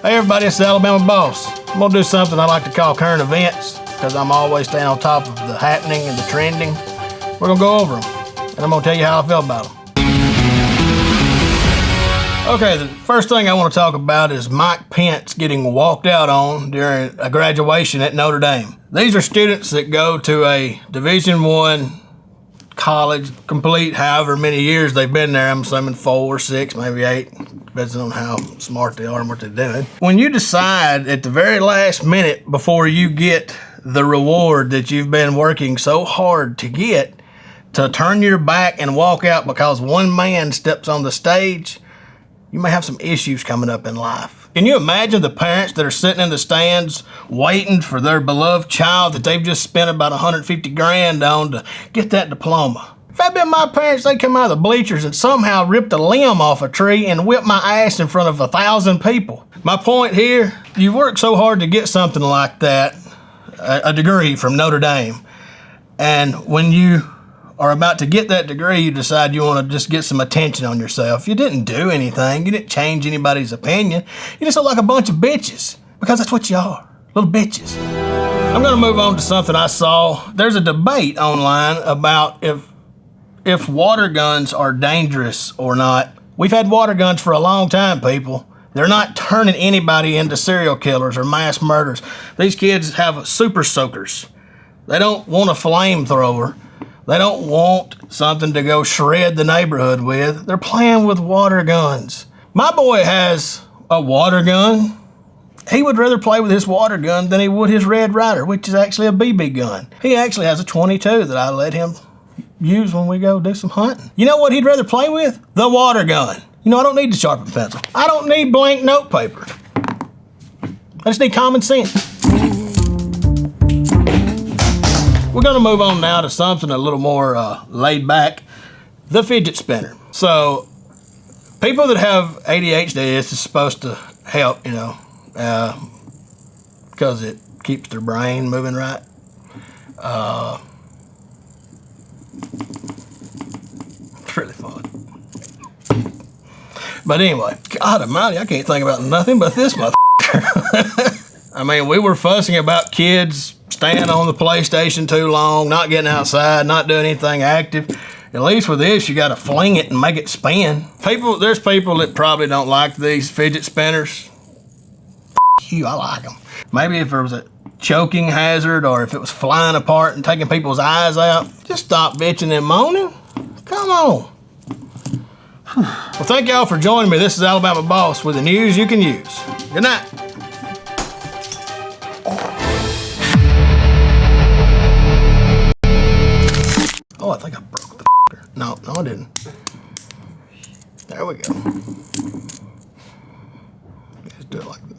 Hey everybody, it's the Alabama Boss. I'm gonna do something I like to call current events because I'm always staying on top of the happening and the trending. We're gonna go over them, and I'm gonna tell you how I feel about them. Okay, the first thing I want to talk about is Mike Pence getting walked out on during a graduation at Notre Dame. These are students that go to a Division I college, complete however many years they've been there. I'm assuming 4 or 6, maybe 8, depends on how smart they are and what they're doing. When you decide at the very last minute before you get the reward that you've been working so hard to get, to turn your back and walk out because one man steps on the stage, you may have some issues coming up in life. Can you imagine the parents that are sitting in the stands waiting for their beloved child that they've just spent about 150 grand on to get that diploma? If that'd been my parents, they'd come out of the bleachers and somehow ripped a limb off a tree and whipped my ass in front of 1,000 people. My point here, you work so hard to get something like that, a degree from Notre Dame, and when you are about to get that degree, you decide you want to just get some attention on yourself. You didn't do anything. You didn't change anybody's opinion. You just look like a bunch of bitches, because that's what you are, little bitches. I'm going to move on to something I saw. There's a debate online about if water guns are dangerous or not. We've had water guns for a long time, people. They're not turning anybody into serial killers or mass murderers. These kids have super soakers. They don't want a flamethrower. They don't want something to go shred the neighborhood with. They're playing with water guns. My boy has a water gun. He would rather play with his water gun than he would his Red Ryder, which is actually a BB gun. He actually has a 22 that I let him use when we go do some hunting. You know what he'd rather play with? The water gun. You know, I don't need to sharpen pencil. I don't need blank note paper. I just need common sense. We're gonna move on now to something a little more laid back, the fidget spinner. So people that have ADHD, this is supposed to help, you know, because it keeps their brain moving right. It's really fun. But anyway, God almighty, I can't think about nothing but this motherfucker. I mean, we were fussing about kids staying on the PlayStation too long, not getting outside, not doing anything active. At least with this, you got to fling it and make it spin. There's people that probably don't like these fidget spinners. You, I like them. Maybe if there was a choking hazard or if it was flying apart and taking people's eyes out, just stop bitching and moaning. Come on. Well, thank y'all for joining me. This is Alabama Boss with the news you can use. Good night. Oh, I think I broke the f***er. No, I didn't. There we go. Just do it like that.